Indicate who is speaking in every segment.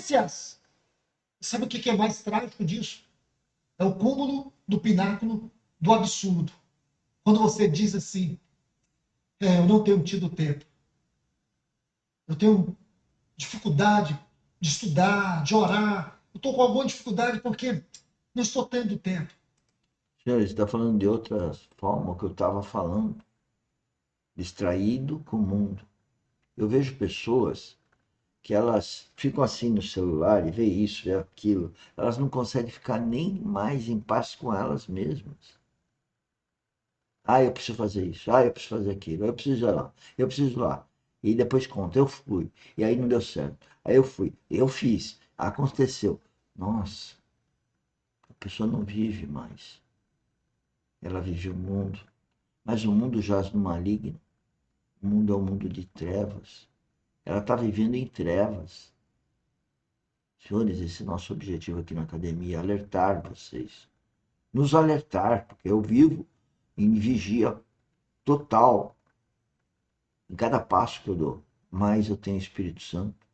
Speaker 1: consequências. Sabe o que é mais trágico disso? É o cúmulo do pináculo do absurdo. Quando você diz assim, eu não tenho tido tempo. Eu tenho dificuldade de estudar, de orar. Eu estou com alguma dificuldade porque não estou tendo tempo.
Speaker 2: Senhor, está falando de outra forma que eu estava falando. Distraído com o mundo. Eu vejo pessoas que elas ficam assim no celular e vê isso, vê aquilo. Elas não conseguem ficar nem mais em paz com elas mesmas. Ah, eu preciso fazer isso. Ah, eu preciso fazer aquilo. Eu preciso ir lá. Eu preciso ir lá. E depois conta, eu fui. E aí não deu certo. Aí eu fui. Eu fiz. Aconteceu. Nossa, a pessoa não vive mais. Ela vive o mundo. Mas o mundo jaz no maligno. O mundo é um mundo de trevas. Ela está vivendo em trevas. Senhores, esse é o nosso objetivo aqui na academia, alertar vocês. Nos alertar, porque eu vivo em vigia total em cada passo que eu dou. Mas eu tenho o Espírito Santo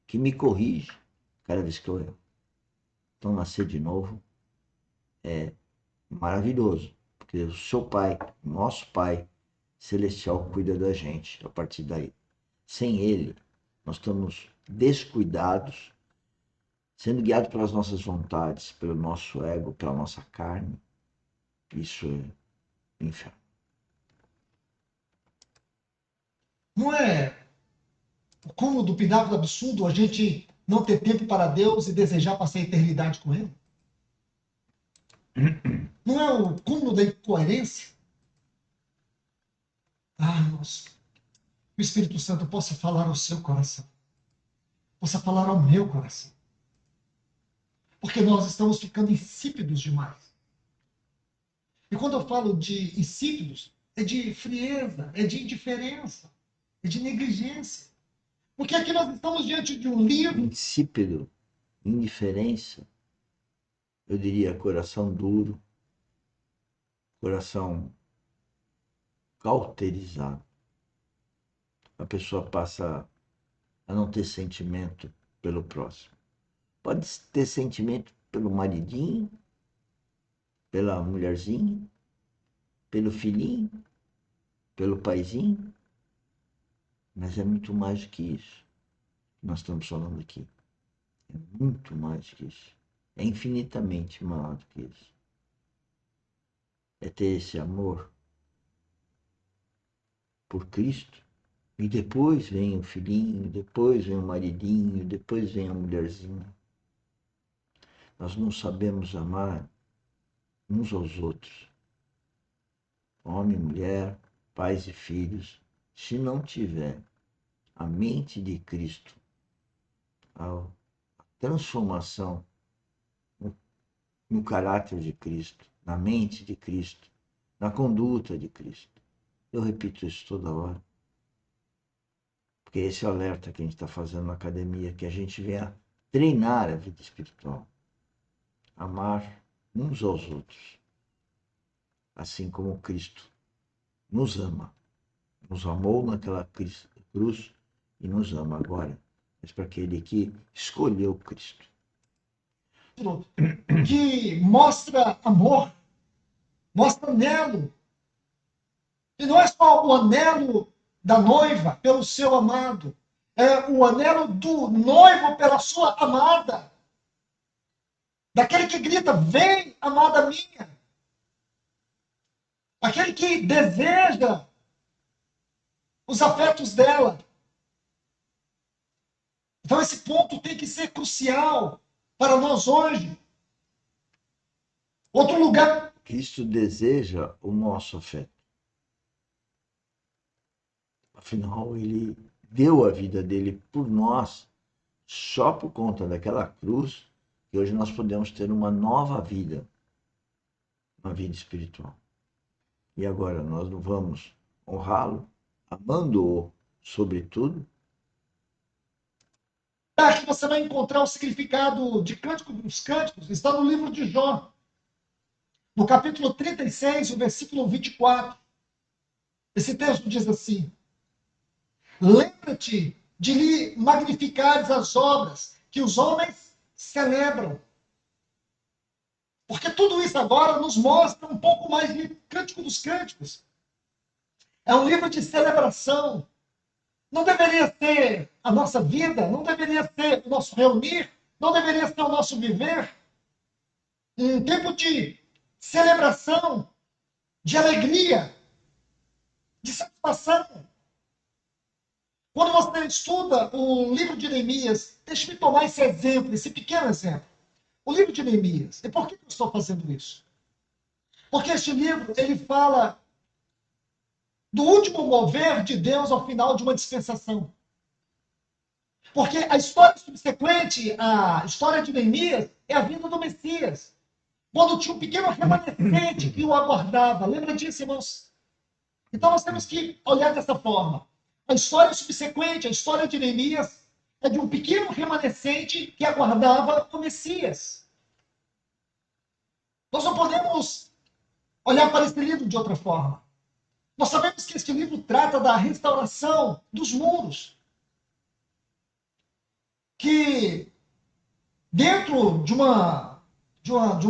Speaker 2: que me corrige cada vez que eu erro. Então, nascer de novo é maravilhoso, porque o seu Pai, nosso Pai Celestial, cuida da gente a partir daí. Sem Ele, nós estamos descuidados, sendo guiados pelas nossas vontades, pelo nosso ego, pela nossa carne. Isso é inferno.
Speaker 1: Não é o cúmulo do pináculo do absurdo a gente não ter tempo para Deus e desejar passar a eternidade com Ele? Não é o cúmulo da incoerência? Ah, nossa. O Espírito Santo possa falar ao seu coração. Possa falar ao meu coração. Porque nós estamos ficando insípidos demais. E quando eu falo de insípidos, é de frieza, é de indiferença, é de negligência. Porque aqui nós estamos diante de um livro.
Speaker 2: Insípido, indiferença, eu diria coração duro, coração cauterizado. A pessoa passa a não ter sentimento pelo próximo. Pode ter sentimento pelo maridinho, pela mulherzinha, pelo filhinho, pelo paizinho, mas é muito mais do que isso que nós estamos falando aqui. É muito mais do que isso. É infinitamente maior do que isso. É ter esse amor por Cristo. E depois vem o filhinho, depois vem o maridinho, depois vem a mulherzinha. Nós não sabemos amar uns aos outros, homem, mulher, pais e filhos, se não tiver a mente de Cristo, a transformação no caráter de Cristo, na mente de Cristo, na conduta de Cristo. Eu repito isso toda hora. Porque esse é o alerta que a gente está fazendo na academia, que a gente venha treinar a vida espiritual. Amar uns aos outros. Assim como Cristo nos ama. Nos amou naquela cruz e nos ama agora. Mas para aquele que escolheu Cristo.
Speaker 1: Que mostra amor, mostra anelo. E não é só o anelo da noiva pelo seu amado, é o anelo do noivo pela sua amada. Daquele que grita, vem, amada minha. Aquele que deseja os afetos dela. Então esse ponto tem que ser crucial para nós hoje. Outro lugar.
Speaker 2: Cristo deseja o nosso afeto. Afinal, ele deu a vida dele por nós, só por conta daquela cruz, que hoje nós podemos ter uma nova vida, uma vida espiritual. E agora nós não vamos honrá-lo, amando-o sobretudo.
Speaker 1: Que você vai encontrar o significado de Cântico dos Cânticos, está no livro de Jó, no capítulo 36, o versículo 24. Esse texto diz assim: lembra-te de lhe magnificares as obras que os homens celebram. Porque tudo isso agora nos mostra um pouco mais de Cântico dos Cânticos. É um livro de celebração. Não deveria ser a nossa vida, não deveria ser o nosso reunir, não deveria ser o nosso viver. Um tempo de celebração, de alegria, de satisfação. Quando você estuda o livro de Neemias, deixe-me tomar esse exemplo, esse pequeno exemplo. O livro de Neemias. E por que eu estou fazendo isso? Porque este livro, ele fala do último mover de Deus ao final de uma dispensação. Porque a história subsequente, a história de Neemias, é a vinda do Messias. Quando tinha um pequeno remanescente que o aguardava. Lembra disso, irmãos? Então nós temos que olhar dessa forma. A história subsequente, a história de Neemias, é de um pequeno remanescente que aguardava o Messias. Nós não podemos olhar para esse livro de outra forma. Nós sabemos que este livro trata da restauração dos muros. Que dentro de uma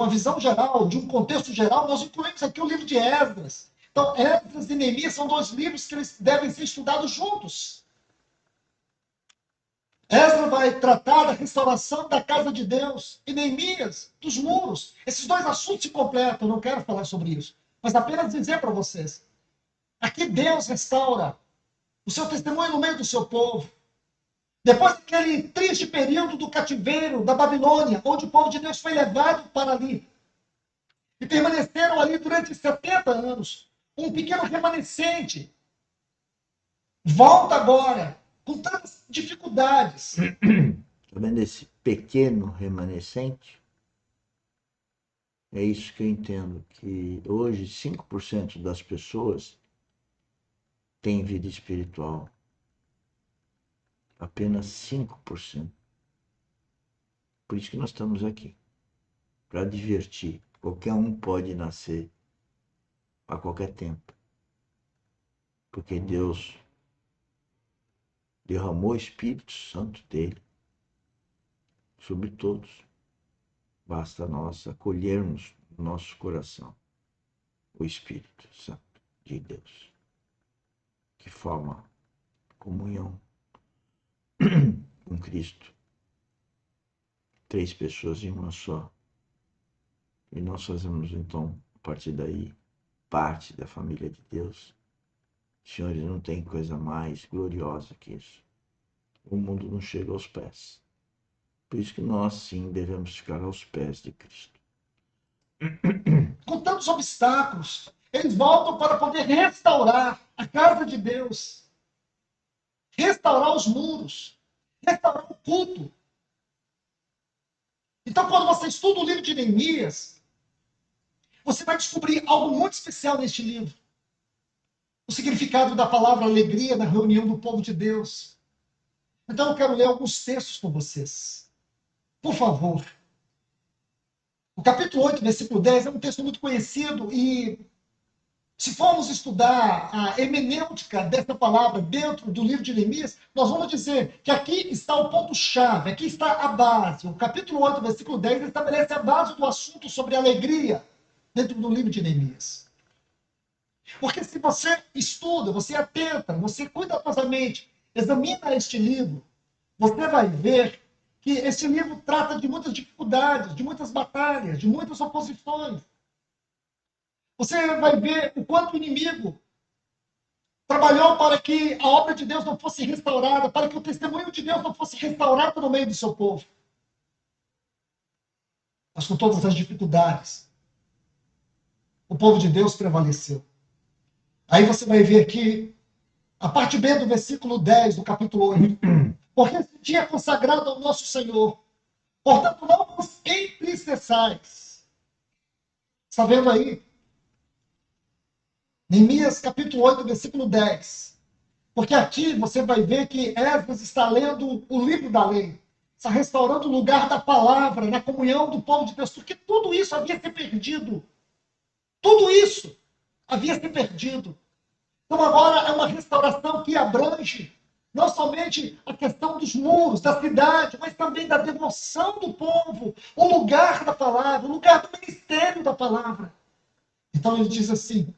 Speaker 1: visão geral, de um contexto geral, nós incluímos aqui o livro de Esdras. Então, Esdras e Neemias são dois livros que eles devem ser estudados juntos. Esdras vai tratar da restauração da casa de Deus e Neemias dos muros. Esses dois assuntos se completam, eu não quero falar sobre isso, mas apenas dizer para vocês. Aqui Deus restaura o seu testemunho no meio do seu povo. Depois daquele triste período do cativeiro da Babilônia, onde o povo de Deus foi levado para ali, e permaneceram ali durante 70 anos, um pequeno remanescente volta agora com tantas dificuldades.
Speaker 2: Está vendo esse pequeno remanescente? É isso que eu entendo, que hoje 5% das pessoas têm vida espiritual. Apenas 5%. Por isso que nós estamos aqui. Para divertir. Qualquer um pode nascer a qualquer tempo. Porque Deus derramou o Espírito Santo dele sobre todos. Basta nós acolhermos no nosso coração o Espírito Santo de Deus, que forma comunhão com Cristo. 3 pessoas em uma só. E nós fazemos, então, a partir daí, parte da família de Deus. Senhores, não tem coisa mais gloriosa que isso. O mundo não chega aos pés. Por isso que nós, sim, devemos ficar aos pés de Cristo.
Speaker 1: Com tantos obstáculos, eles voltam para poder restaurar a casa de Deus, restaurar os muros, restaurar o culto. Então, quando você estuda o livro de Neemias, você vai descobrir algo muito especial neste livro. O significado da palavra alegria na reunião do povo de Deus. Então, eu quero ler alguns textos com vocês. Por favor. O capítulo 8, versículo 10, é um texto muito conhecido e se formos estudar a hermenêutica dessa palavra dentro do livro de Neemias, nós vamos dizer que aqui está o ponto-chave, aqui está a base. O capítulo 8, versículo 10, estabelece a base do assunto sobre alegria dentro do livro de Neemias. Porque se você estuda, você atenta, você cuidadosamente examina este livro, você vai ver que este livro trata de muitas dificuldades, de muitas batalhas, de muitas oposições. Você vai ver o quanto o inimigo trabalhou para que a obra de Deus não fosse restaurada, para que o testemunho de Deus não fosse restaurado no meio do seu povo. Mas com todas as dificuldades, o povo de Deus prevaleceu. Aí você vai ver que a parte B do versículo 10 do capítulo 8. Porque esse dia é consagrado ao nosso Senhor. Portanto, não vos entristeçais. Está vendo aí? Neemias capítulo 8, versículo 10. Porque aqui você vai ver que Esdras está lendo o livro da lei. Está restaurando o lugar da palavra, na comunhão do povo de Deus. Porque tudo isso havia se perdido. Tudo isso havia se perdido. Então agora é uma restauração que abrange Não somente a questão dos muros, da cidade, mas também da devoção do povo, o lugar da palavra, o lugar do ministério da palavra. Então ele diz assim: